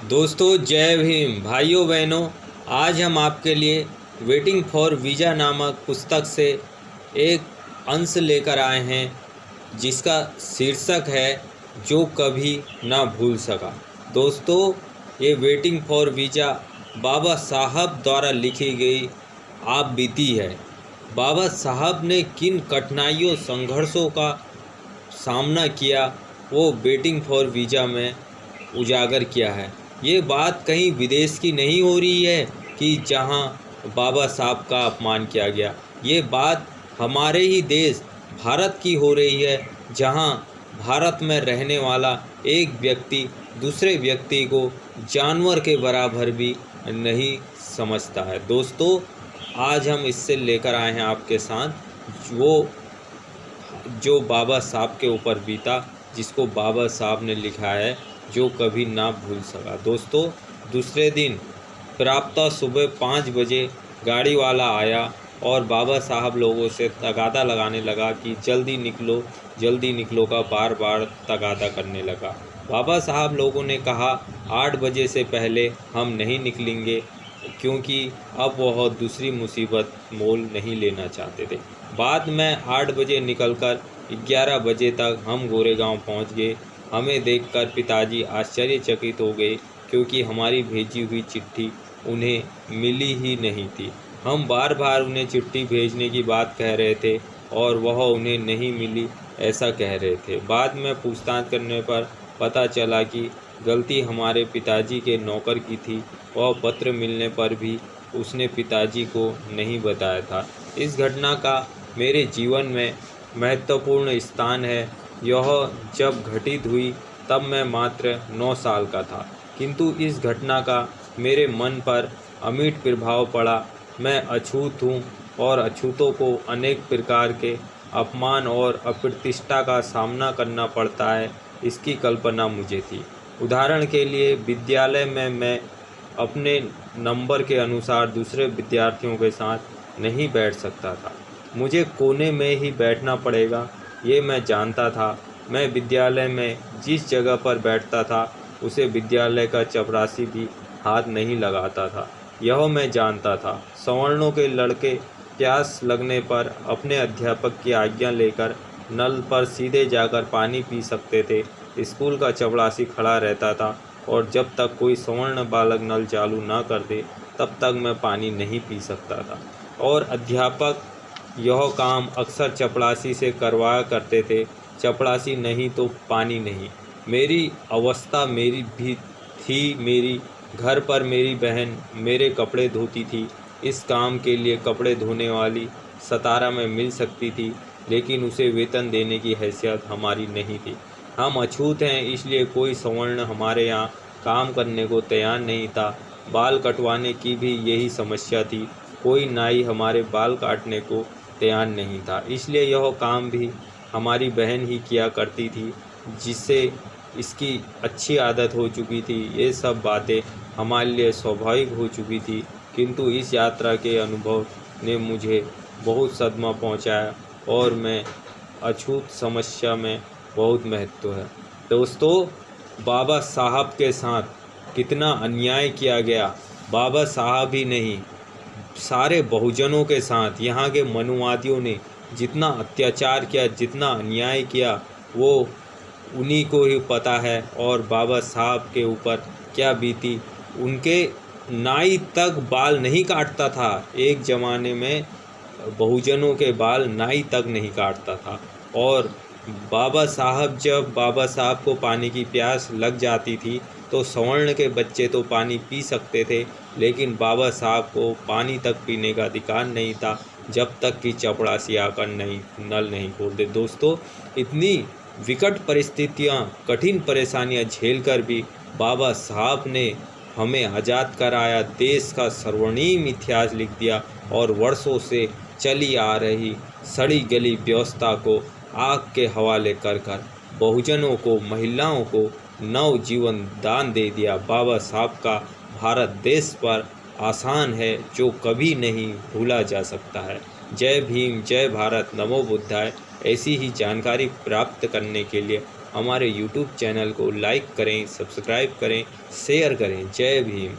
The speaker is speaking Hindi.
दोस्तों जय भीम भाइयों बहनों। आज हम आपके लिए वेटिंग फॉर वीज़ा नामक पुस्तक से एक अंश लेकर आए हैं जिसका शीर्षक है जो कभी ना भूल सका। दोस्तों ये वेटिंग फॉर वीज़ा बाबा साहब द्वारा लिखी गई आप बीती है। बाबा साहब ने किन कठिनाइयों संघर्षों का सामना किया वो वेटिंग फॉर वीज़ा में उजागर किया है। ये बात कहीं विदेश की नहीं हो रही है कि जहां बाबा साहब का अपमान किया गया। ये बात हमारे ही देश भारत की हो रही है, जहां भारत में रहने वाला एक व्यक्ति दूसरे व्यक्ति को जानवर के बराबर भी नहीं समझता है। दोस्तों आज हम इससे लेकर आए हैं आपके साथ वो जो बाबा साहब के ऊपर बीता, जिसको बाबा साहब ने लिखा है जो कभी ना भूल सका। दोस्तों दूसरे दिन प्रातः सुबह 5 बजे गाड़ी वाला आया और बाबा साहब लोगों से तगादा लगाने लगा कि जल्दी निकलो का बार बार तगादा करने लगा। बाबा साहब लोगों ने कहा 8 बजे से पहले हम नहीं निकलेंगे, क्योंकि अब वह दूसरी मुसीबत मोल नहीं लेना चाहते थे। बाद में 8 बजे निकलकर 11 बजे तक हम गोरेगांव पहुंच गए। हमें देखकर पिताजी आश्चर्यचकित हो गए, क्योंकि हमारी भेजी हुई चिट्ठी उन्हें मिली ही नहीं थी। हम बार बार उन्हें चिट्ठी भेजने की बात कह रहे थे और वह उन्हें नहीं मिली ऐसा कह रहे थे। बाद में पूछताछ करने पर पता चला कि गलती हमारे पिताजी के नौकर की थी। वह पत्र मिलने पर भी उसने पिताजी को नहीं बताया था। इस घटना का मेरे जीवन में महत्वपूर्ण स्थान है। यह जब घटित हुई तब मैं मात्र 9 साल का था, किंतु इस घटना का मेरे मन पर अमिट प्रभाव पड़ा। मैं अछूत हूँ और अछूतों को अनेक प्रकार के अपमान और अप्रतिष्ठा का सामना करना पड़ता है, इसकी कल्पना मुझे थी। उदाहरण के लिए विद्यालय में मैं अपने नंबर के अनुसार दूसरे विद्यार्थियों के साथ नहीं बैठ सकता था। मुझे कोने में ही बैठना पड़ेगा, ये मैं जानता था। मैं विद्यालय में जिस जगह पर बैठता था उसे विद्यालय का चपरासी भी हाथ नहीं लगाता था, यह मैं जानता था। सवर्णों के लड़के प्यास लगने पर अपने अध्यापक की आज्ञा लेकर नल पर सीधे जाकर पानी पी सकते थे। स्कूल का चपरासी खड़ा रहता था और जब तक कोई सवर्ण बालक नल चालू ना कर दे तब तक मैं पानी नहीं पी सकता था। और अध्यापक यह काम अक्सर चपरासी से करवाया करते थे। चपरासी नहीं तो पानी नहीं। मेरी अवस्था मेरी भी थी। मेरी घर पर मेरी बहन मेरे कपड़े धोती थी। इस काम के लिए कपड़े धोने वाली 17 में मिल सकती थी, लेकिन उसे वेतन देने की हैसियत हमारी नहीं थी। हम अछूत हैं, इसलिए कोई सवर्ण हमारे यहाँ काम करने को तैयार नहीं था। बाल कटवाने की भी यही समस्या थी। कोई नाई हमारे बाल काटने को तैयार नहीं था, इसलिए यह काम भी हमारी बहन ही किया करती थी, जिससे इसकी अच्छी आदत हो चुकी थी। ये सब बातें हमारे लिए स्वाभाविक हो चुकी थी, किंतु इस यात्रा के अनुभव ने मुझे बहुत सदमा पहुंचाया और मैं अछूत समस्या में बहुत महत्व है। दोस्तों बाबा साहब के साथ कितना अन्याय किया गया। बाबा साहब ही नहीं, सारे बहुजनों के साथ यहाँ के मनुवादियों ने जितना अत्याचार किया, जितना अन्याय किया, वो उन्हीं को ही पता है। और बाबा साहब के ऊपर क्या बीती, उनके नाई तक बाल नहीं काटता था। एक ज़माने में बहुजनों के बाल नाई तक नहीं काटता था। और जब बाबा साहब को पानी की प्यास लग जाती थी तो सवर्ण के बच्चे तो पानी पी सकते थे, लेकिन बाबा साहब को पानी तक पीने का अधिकार नहीं था जब तक कि चपरासी आकर नल नहीं खोल दे। दोस्तों इतनी विकट परिस्थितियां, कठिन परेशानियां झेलकर भी बाबा साहब ने हमें आज़ाद कराया, देश का स्वर्णिम इतिहास लिख दिया और वर्षों से चली आ रही सड़ी गली व्यवस्था को आग के हवाले कर बहुजनों को, महिलाओं को नव जीवन दान दे दिया। बाबा साहब का भारत देश पर आसान है जो कभी नहीं भूला जा सकता है। जय भीम, जय भारत, नमो बुद्धाय। ऐसी ही जानकारी प्राप्त करने के लिए हमारे यूट्यूब चैनल को लाइक करें, सब्सक्राइब करें, शेयर करें। जय भीम।